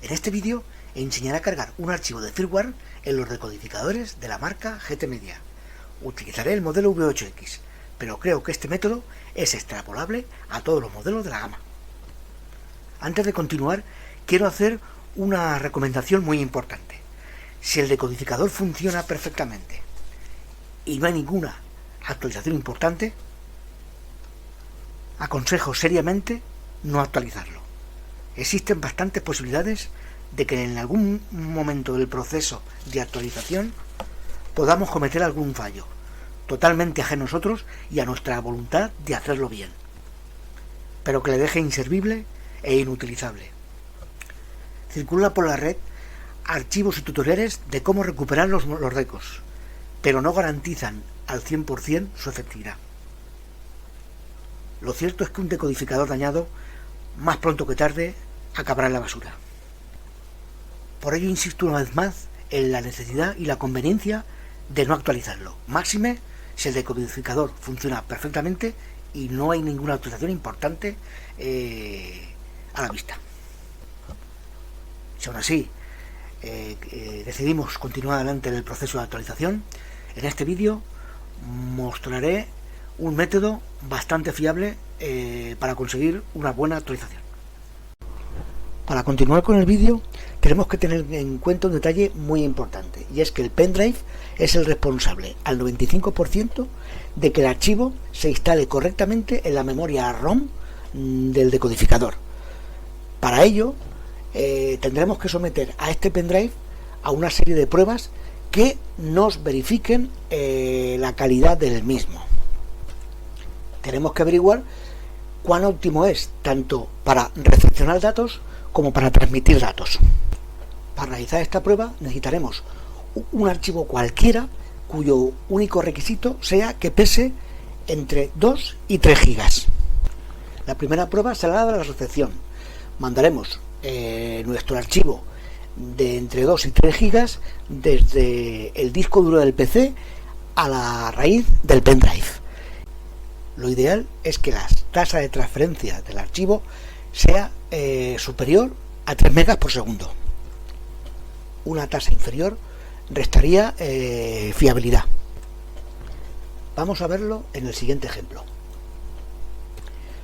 En este vídeo enseñaré a cargar un archivo de firmware en los decodificadores de la marca GTmedia. Utilizaré el modelo V8X, pero creo que este método es extrapolable a todos los modelos de la gama. Antes de continuar, quiero hacer una recomendación muy importante. Si el decodificador funciona perfectamente y no hay ninguna actualización importante, aconsejo seriamente no actualizarlo. Existen bastantes posibilidades de que en algún momento del proceso de actualización podamos cometer algún fallo, totalmente ajeno a nosotros y a nuestra voluntad de hacerlo bien, pero que le deje inservible e inutilizable. Circula por la red archivos y tutoriales de cómo recuperar los decos, pero no garantizan al 100% su efectividad. Lo cierto es que un decodificador dañado, más pronto que tarde, acabará en la basura. Por ello insisto una vez más en la necesidad y la conveniencia de no actualizarlo, máxime si el decodificador funciona perfectamente y no hay ninguna actualización importante a la vista. Si aún así decidimos continuar adelante en el proceso de actualización, en este vídeo mostraré un método bastante fiable para conseguir una buena actualización. Para continuar con el vídeo tenemos que tener en cuenta un detalle muy importante, y es que el pendrive es el responsable al 95% de que el archivo se instale correctamente en la memoria ROM del decodificador. Para ello tendremos que someter a este pendrive a una serie de pruebas que nos verifiquen la calidad del mismo. Tenemos que averiguar cuán óptimo es tanto para recepcionar datos como para transmitir datos. Para realizar esta prueba necesitaremos un archivo cualquiera cuyo único requisito sea que pese entre 2 y 3 gigas. La primera prueba será la de la recepción. Mandaremos nuestro archivo de entre 2 y 3 gigas desde el disco duro del PC a la raíz del pendrive. Lo ideal es que la tasa de transferencia del archivo sea superior a 3 megas por segundo. Una tasa inferior restaría fiabilidad. Vamos a verlo en el siguiente ejemplo.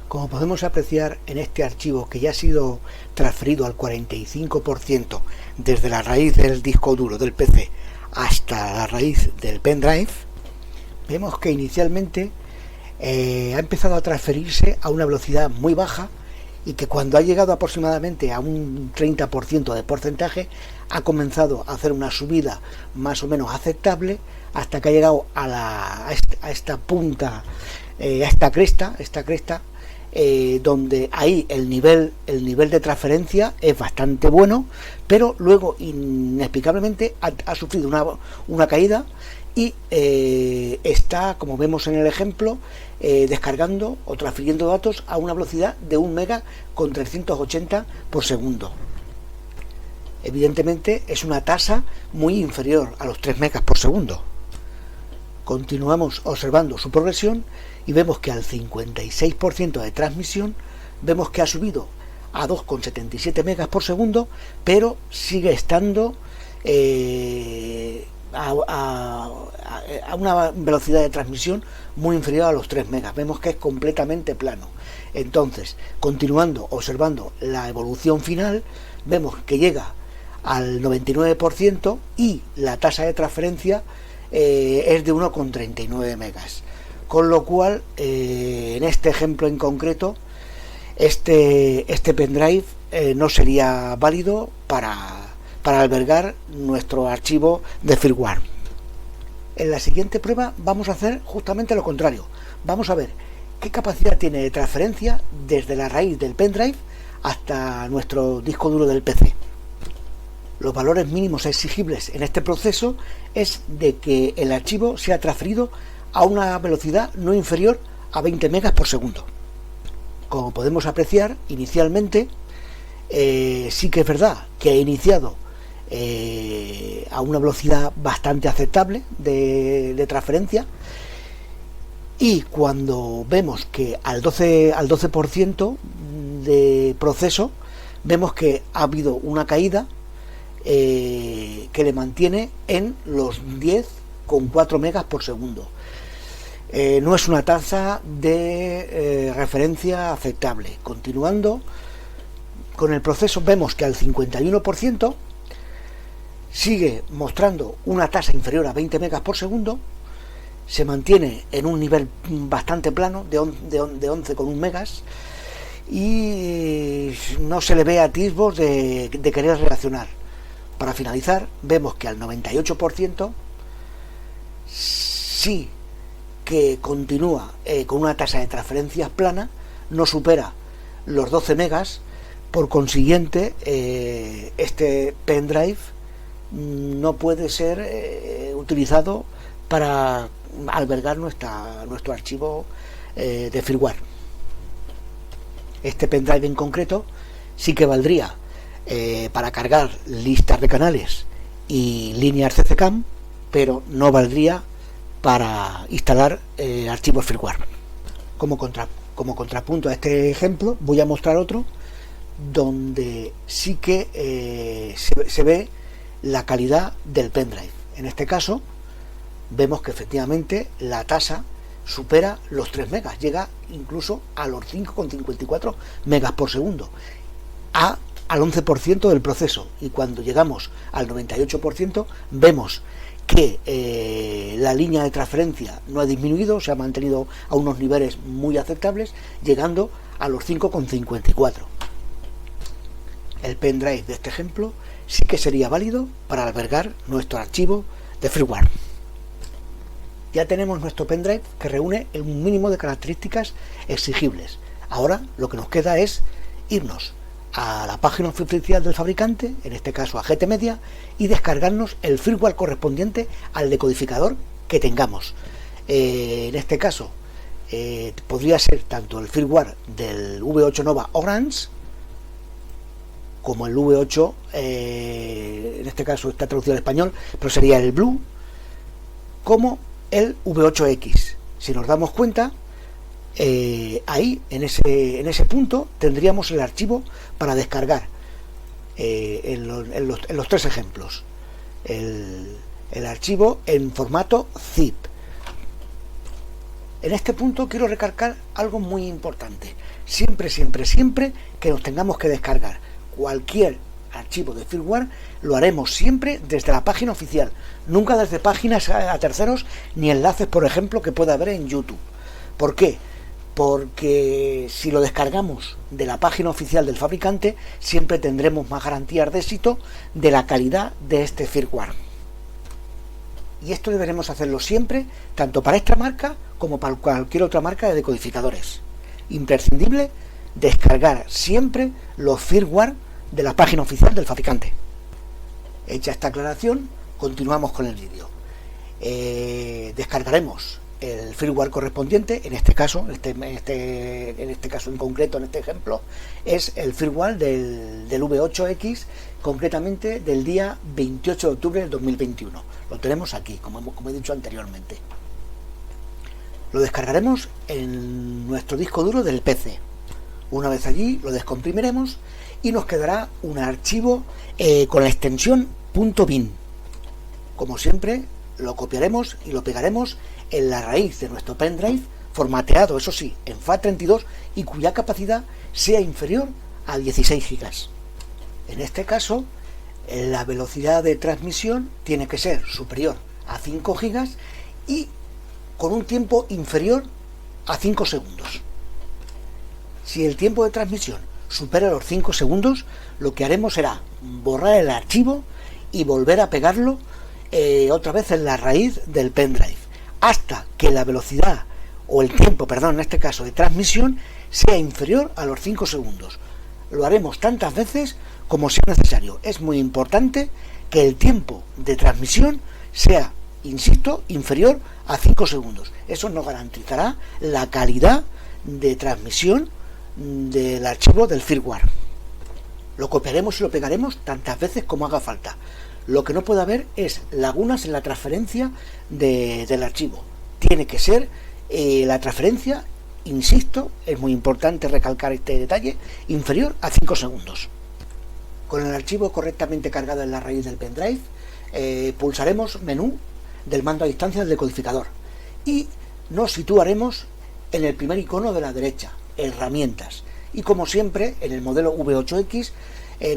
Como podemos apreciar en este archivo, que ya ha sido transferido al 45% desde la raíz del disco duro del PC hasta la raíz del pendrive, vemos que inicialmente ha empezado a transferirse a una velocidad muy baja y que cuando ha llegado aproximadamente a un 30% de porcentaje ha comenzado a hacer una subida más o menos aceptable hasta que ha llegado a esta punta, a esta cresta, donde ahí el nivel de transferencia es bastante bueno, pero luego inexplicablemente ha sufrido una caída y está, como vemos en el ejemplo, descargando o transfiriendo datos a una velocidad de 1 mega con 380 por segundo. Evidentemente es una tasa muy inferior a los 3 megas por segundo. Continuamos observando su progresión y vemos que al 56% de transmisión vemos que ha subido a 2,77 megas por segundo, pero sigue estando a una velocidad de transmisión muy inferior a los 3 megas. Vemos que es completamente plano. Entonces, continuando observando la evolución final, vemos que llega al 99% y la tasa de transferencia es de 1,39 megas. Con lo cual, en este ejemplo en concreto, este pendrive no sería válido para albergar nuestro archivo de firmware. En la siguiente prueba vamos a hacer justamente lo contrario. Vamos a ver qué capacidad tiene de transferencia desde la raíz del pendrive hasta nuestro disco duro del PC. Los valores mínimos exigibles en este proceso es de que el archivo sea transferido a una velocidad no inferior a 20 megas por segundo. Como podemos apreciar, inicialmente sí que es verdad que he iniciado a una velocidad bastante aceptable de transferencia, y cuando vemos que al 12% de proceso vemos que ha habido una caída que le mantiene en los 10,4 megas por segundo. No es una tasa de referencia aceptable. Continuando con el proceso, vemos que al 51% sigue mostrando una tasa inferior a 20 megas por segundo, se mantiene en un nivel bastante plano de 11,1 megas y no se le ve atisbos de querer reaccionar. Para finalizar, vemos que al 98% sí que continúa con una tasa de transferencias plana, no supera los 12 megas. Por consiguiente, este pendrive no puede ser utilizado para albergar nuestro archivo de firmware. Este pendrive en concreto sí que valdría para cargar listas de canales y líneas CCCAM, pero no valdría para instalar archivos firmware. Como contrapunto a este ejemplo, voy a mostrar otro donde sí que se ve la calidad del pendrive. En este caso vemos que efectivamente la tasa supera los 3 megas, llega incluso a los 5,54 megas por segundo, al 11% del proceso, y cuando llegamos al 98% vemos que la línea de transferencia no ha disminuido, se ha mantenido a unos niveles muy aceptables, llegando a los 5,54. El pendrive de este ejemplo sí que sería válido para albergar nuestro archivo de firmware. Ya tenemos nuestro pendrive que reúne un mínimo de características exigibles. Ahora lo que nos queda es irnos a la página oficial del fabricante, en este caso a GT Media, y descargarnos el firmware correspondiente al decodificador que tengamos. En este caso podría ser tanto el firmware del V8 Nova Orange como el V8, en este caso está traducido al español, pero sería el Blue, como el V8X. Si nos damos cuenta, ahí en ese punto tendríamos el archivo para descargar en los tres ejemplos. El archivo en formato zip. En este punto quiero recalcar algo muy importante. Siempre que nos tengamos que descargar cualquier archivo de firmware, lo haremos siempre desde la página oficial, nunca desde páginas a terceros ni enlaces, por ejemplo, que pueda haber en YouTube. ¿Por qué? Porque si lo descargamos de la página oficial del fabricante, siempre tendremos más garantías de éxito de la calidad de este firmware. Y esto deberemos hacerlo siempre, tanto para esta marca como para cualquier otra marca de decodificadores. Imprescindible descargar siempre los firmware de la página oficial del fabricante. Hecha esta aclaración, continuamos con el vídeo. Descargaremos el firmware correspondiente. En este caso, en este caso en concreto, en este ejemplo, es el firmware del V8X, concretamente del día 28 de octubre del 2021. Lo tenemos aquí, como he dicho anteriormente. Lo descargaremos en nuestro disco duro del PC. Una vez allí, lo descomprimiremos y nos quedará un archivo con la extensión .bin. Como siempre, lo copiaremos y lo pegaremos en la raíz de nuestro pendrive, formateado, eso sí, en FAT32 y cuya capacidad sea inferior a 16 GB. En este caso, la velocidad de transmisión tiene que ser superior a 5 GB y con un tiempo inferior a 5 segundos. Si el tiempo de transmisión supera los 5 segundos, lo que haremos será borrar el archivo y volver a pegarlo otra vez en la raíz del pendrive, hasta que la velocidad o el tiempo, en este caso de transmisión, sea inferior a los 5 segundos. Lo haremos tantas veces como sea necesario. Es muy importante que el tiempo de transmisión sea, insisto, inferior a 5 segundos. Eso nos garantizará la calidad de transmisión del archivo del firmware. Lo copiaremos y lo pegaremos tantas veces como haga falta. Lo que no puede haber es lagunas en la transferencia del archivo. Tiene que ser la transferencia, insisto, es muy importante recalcar este detalle, inferior a 5 segundos. Con el archivo correctamente cargado en la raíz del pendrive, pulsaremos menú del mando a distancia del decodificador y nos situaremos en el primer icono de la derecha, herramientas, y como siempre en el modelo V8X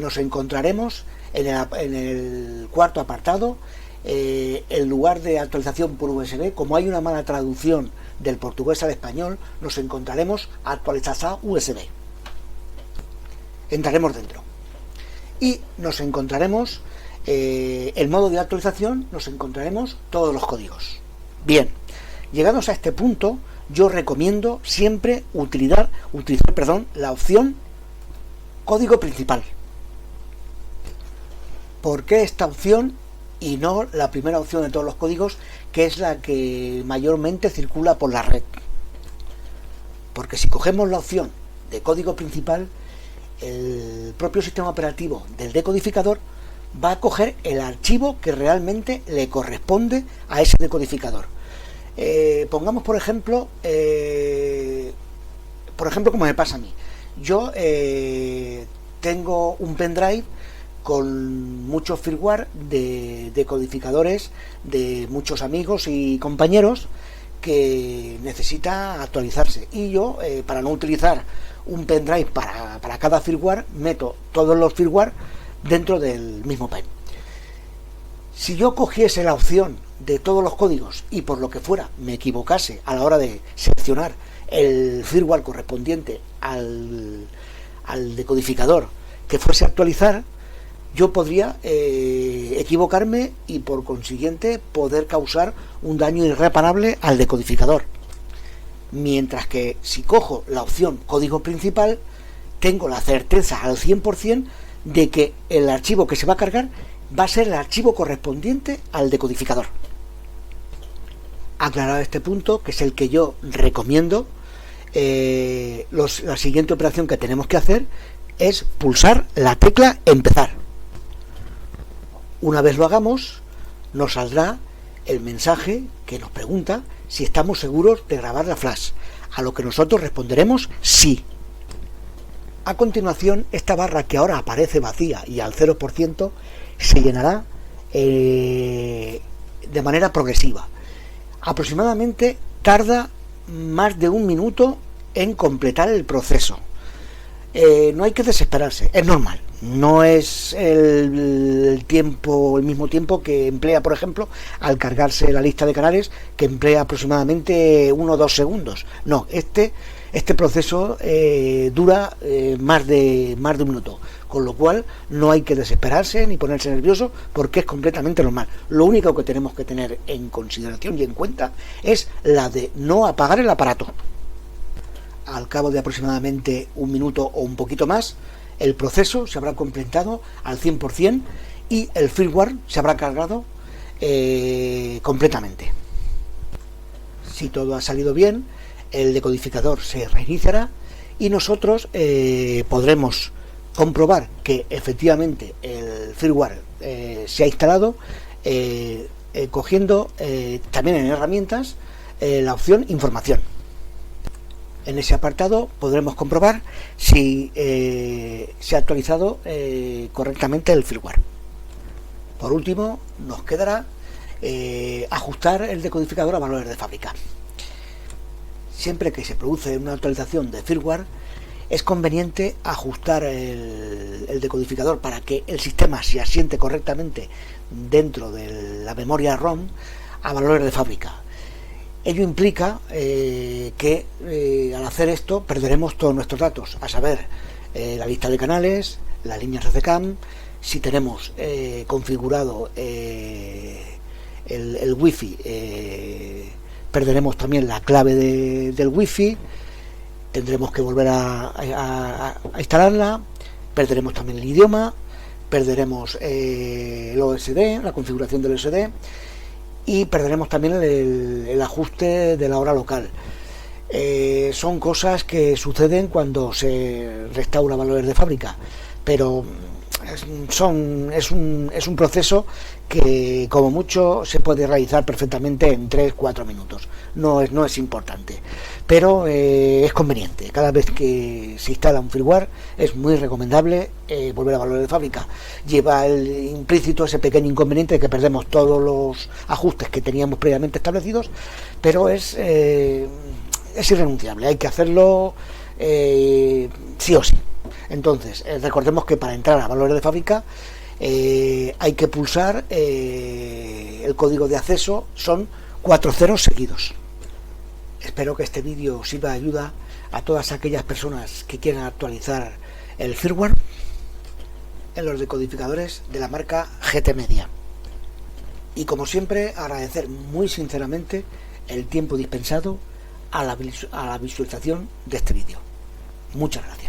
nos encontraremos en el cuarto apartado, en lugar de actualización por USB. Como hay una mala traducción del portugués al español, nos encontraremos actualización USB. Entraremos dentro y nos encontraremos el modo de actualización, nos encontraremos todos los códigos. Bien, llegados a este punto, yo recomiendo siempre utilizar la opción código principal. ¿Por qué esta opción y no la primera opción de todos los códigos, que es la que mayormente circula por la red? Porque si cogemos la opción de código principal, el propio sistema operativo del decodificador va a coger el archivo que realmente le corresponde a ese decodificador. Pongamos por ejemplo como me pasa a mí. Yo tengo un pendrive con muchos firmware de decodificadores de muchos amigos y compañeros que necesita actualizarse, y yo para no utilizar un pendrive para cada firmware, meto todos los firmware dentro del mismo pen. Si yo cogiese la opción de todos los códigos y por lo que fuera me equivocase a la hora de seleccionar el firmware correspondiente al decodificador que fuese a actualizar, yo podría equivocarme y por consiguiente poder causar un daño irreparable al decodificador. Mientras que si cojo la opción código principal, tengo la certeza al 100% de que el archivo que se va a cargar va a ser el archivo correspondiente al decodificador. Aclarado este punto, que es el que yo recomiendo, la siguiente operación que tenemos que hacer es pulsar la tecla empezar. Una vez lo hagamos, nos saldrá el mensaje que nos pregunta si estamos seguros de grabar la flash, a lo que nosotros responderemos sí. A continuación, esta barra que ahora aparece vacía y al 0% se llenará de manera progresiva. Aproximadamente tarda más de 1 minuto en completar el proceso. No hay que desesperarse, es normal. No es el mismo tiempo que emplea, por ejemplo, al cargarse la lista de canales, que emplea aproximadamente 1 o 2 segundos. No, este proceso dura más de 1 minuto, con lo cual no hay que desesperarse ni ponerse nervioso, porque es completamente normal. Lo único que tenemos que tener en consideración y en cuenta es la de no apagar el aparato. Al cabo de aproximadamente 1 minuto o un poquito más, el proceso se habrá completado al 100% y el firmware se habrá cargado completamente. Si todo ha salido bien, el decodificador se reiniciará y nosotros podremos comprobar que efectivamente el firmware se ha instalado, cogiendo también en herramientas la opción información. En ese apartado podremos comprobar si se ha actualizado correctamente el firmware. Por último, nos quedará ajustar el decodificador a valores de fábrica. Siempre que se produce una actualización de firmware, es conveniente ajustar el decodificador para que el sistema se asiente correctamente dentro de la memoria ROM a valores de fábrica. Ello implica que al hacer esto perderemos todos nuestros datos, a saber, la lista de canales, las líneas CCCAM, si tenemos configurado el wifi, perderemos también la clave del wifi, tendremos que volver a instalarla, perderemos también el idioma, perderemos el OSD, la configuración del OSD, y perderemos también el ajuste de la hora local. Son cosas que suceden cuando se restaura valores de fábrica, pero Es un proceso que como mucho se puede realizar perfectamente en 3-4 minutos. No es importante, pero es conveniente. Cada vez que se instala un firmware es muy recomendable volver a valores de fábrica. Lleva el implícito ese pequeño inconveniente de que perdemos todos los ajustes que teníamos previamente establecidos, pero es irrenunciable, hay que hacerlo sí o sí. Entonces, recordemos que para entrar a valores de fábrica hay que pulsar el código de acceso, son 4 ceros seguidos. Espero que este vídeo sirva de ayuda a todas aquellas personas que quieran actualizar el firmware en los decodificadores de la marca GT Media. Y como siempre, agradecer muy sinceramente el tiempo dispensado a la visualización de este vídeo. Muchas gracias.